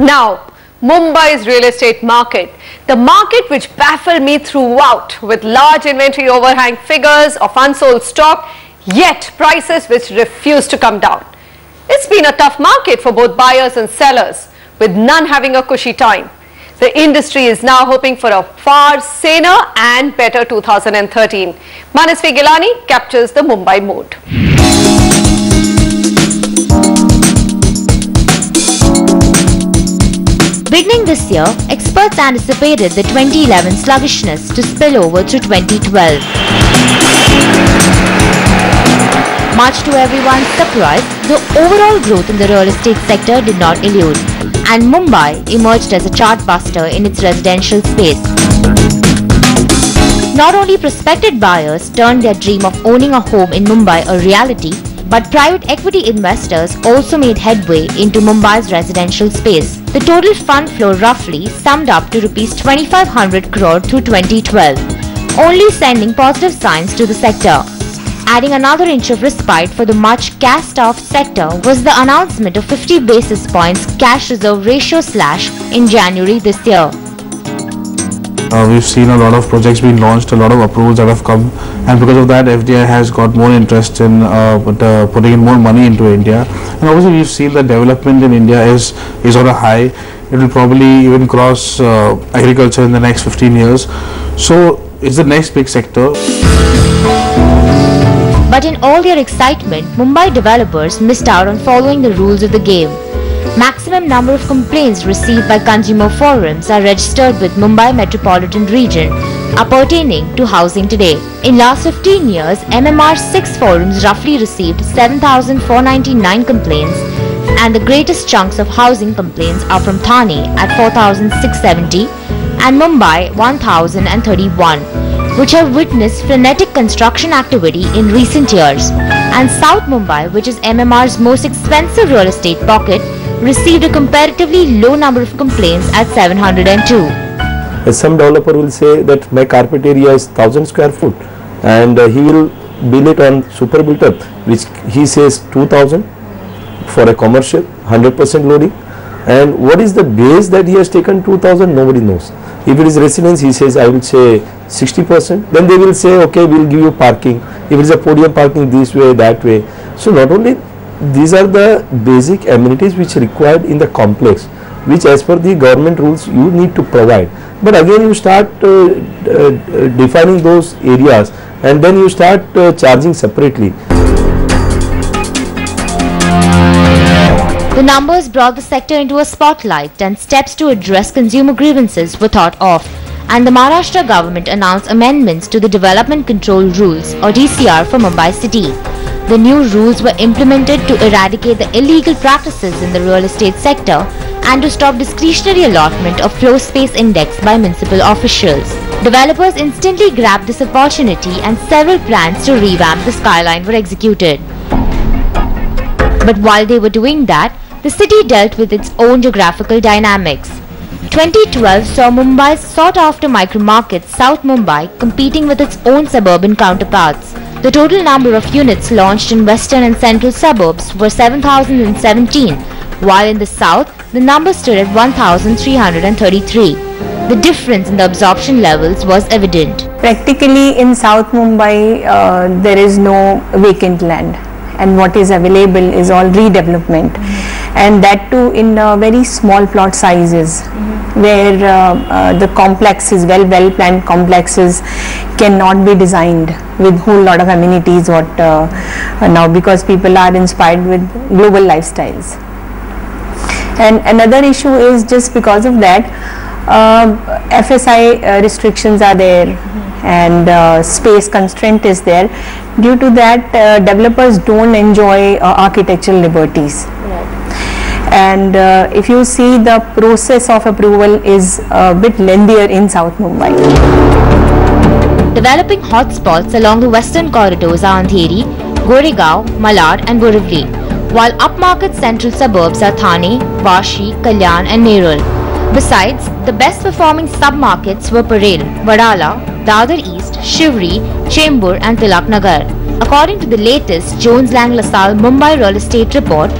Now, Mumbai's real estate market, the market which baffled me throughout, with large inventory overhang, figures of unsold stock, yet prices which refuse to come down. It's been a tough market for both buyers and sellers, with none having a cushy time. The industry is now hoping for a far saner and better 2013. Manasvi Gilani captures the Mumbai mood. Beginning this year, experts anticipated the 2011 sluggishness to spill over to 2012. Much to everyone's surprise, the overall growth in the real estate sector did not elude, and Mumbai emerged as a chartbuster in its residential space. Not only prospective buyers turned their dream of owning a home in Mumbai a reality, but private equity investors also made headway into Mumbai's residential space. The total fund flow roughly summed up to Rs 2,500 crore through 2012, only sending positive signs to the sector. Adding another inch of respite for the much cast-off sector was the announcement of 50 basis points cash reserve ratio slash in January this year. We've seen a lot of projects being launched, a lot of approvals that have come, and because of that FDI has got more interest in putting in more money into India. And obviously we've seen that development in India is on a high. It will probably even cross agriculture in the next 15 years. So it's the next big sector. But in all their excitement, Mumbai developers missed out on following the rules of the game. Maximum number of complaints received by consumer forums are registered with Mumbai metropolitan region appertaining to housing today. In last 15 years, MMR's 6 forums roughly received 7,499 complaints, and the greatest chunks of housing complaints are from Thane at 4,670 and Mumbai 1,031, which have witnessed frenetic construction activity in recent years, and South Mumbai, which is MMR's most expensive real estate pocket, received a comparatively low number of complaints at 702. Some developer will say that my carpet area is 1,000 square foot and he will bill it on super built up, which he says 2,000 for a commercial 100% loading. And what is the base that he has taken 2,000? Nobody knows. If it is residence, he says I will say 60%. Then they will say okay, we will give you parking. If it is a podium parking this way, that way. So not only these are the basic amenities which are required in the complex, which as per the government rules you need to provide. But again you start defining those areas and then you start charging separately. The numbers brought the sector into a spotlight, and steps to address consumer grievances were thought of, and the Maharashtra government announced amendments to the Development Control Rules or DCR for Mumbai city. The new rules were implemented to eradicate the illegal practices in the real estate sector and to stop discretionary allotment of floor space index by municipal officials. Developers instantly grabbed this opportunity and several plans to revamp the skyline were executed. But while they were doing that, the city dealt with its own geographical dynamics. 2012 saw Mumbai's sought-after micro-market South Mumbai competing with its own suburban counterparts. The total number of units launched in western and central suburbs were 7,017, while in the south, the number stood at 1,333. The difference in the absorption levels was evident. Practically in South Mumbai, there is no vacant land, and what is available is all redevelopment, and that too in very small plot sizes, where the complexes, well planned complexes cannot be designed with whole lot of amenities what now, because people are inspired with global lifestyles. And another issue is just because of that FSI restrictions are there, and space constraint is there. Due to that, developers don't enjoy architectural liberties. And if you see, the process of approval is a bit lengthier in South Mumbai. Developing hotspots along the western corridors are Andheri, Goregaon, Malad and Borivali, while upmarket central suburbs are Thane, Vashi, Kalyan and Nerul. Besides, the best performing sub-markets were Parel, Vadala, Dadar East, Shivri, Chembur and Tilak Nagar. According to the latest Jones Lang LaSalle Mumbai Real Estate Report,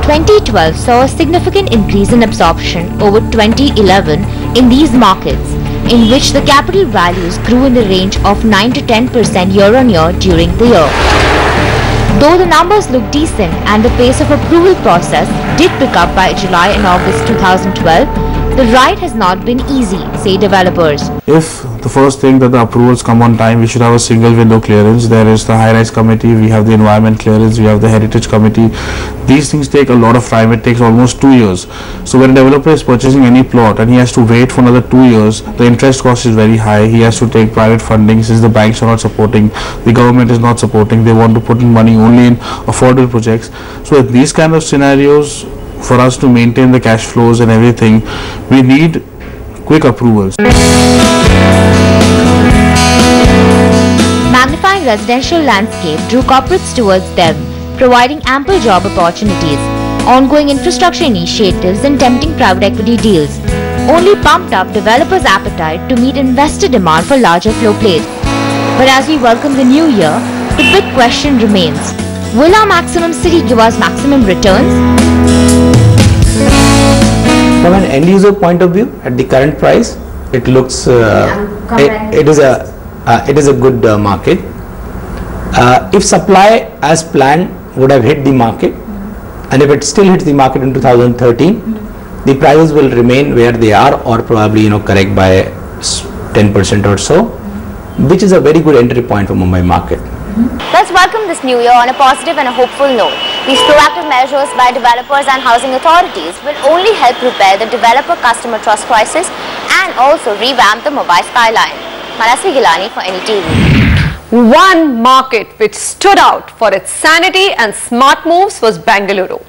2012 saw a significant increase in absorption over 2011 in these markets, in which the capital values grew in the range of 9 to 10% year-on-year during the year. Though the numbers look decent and the pace of approval process did pick up by July and August 2012, the ride has not been easy, say developers. If the first thing that the approvals come on time, we should have a single window clearance. There is the high-rise committee, we have the environment clearance, we have the heritage committee. These things take a lot of time. It takes almost 2 years. So when a developer is purchasing any plot and he has to wait for another 2 years, the interest cost is very high. He has to take private funding since the banks are not supporting, the government is not supporting. They want to put in money only in affordable projects. So with these kind of scenarios, for us to maintain the cash flows and everything, we need quick approvals. Magnifying residential landscape drew corporates towards them, providing ample job opportunities. Ongoing infrastructure initiatives and tempting private equity deals only pumped up developers' appetite to meet investor demand for larger floor plates. But as we welcome the new year, the big question remains: will our maximum city give us maximum returns? From an end user point of view, at the current price, it looks it is a good market. If supply as planned would have hit the market, and if it still hits the market in 2013, the prices will remain where they are, or probably correct by 10% or so, which is a very good entry point for Mumbai market. Let's welcome this new year on a positive and a hopeful note. These proactive measures by developers and housing authorities will only help repair the developer-customer trust crisis and also revamp the Mumbai skyline. Manasvi Gilani for NDTV. One market which stood out for its sanity and smart moves was Bengaluru.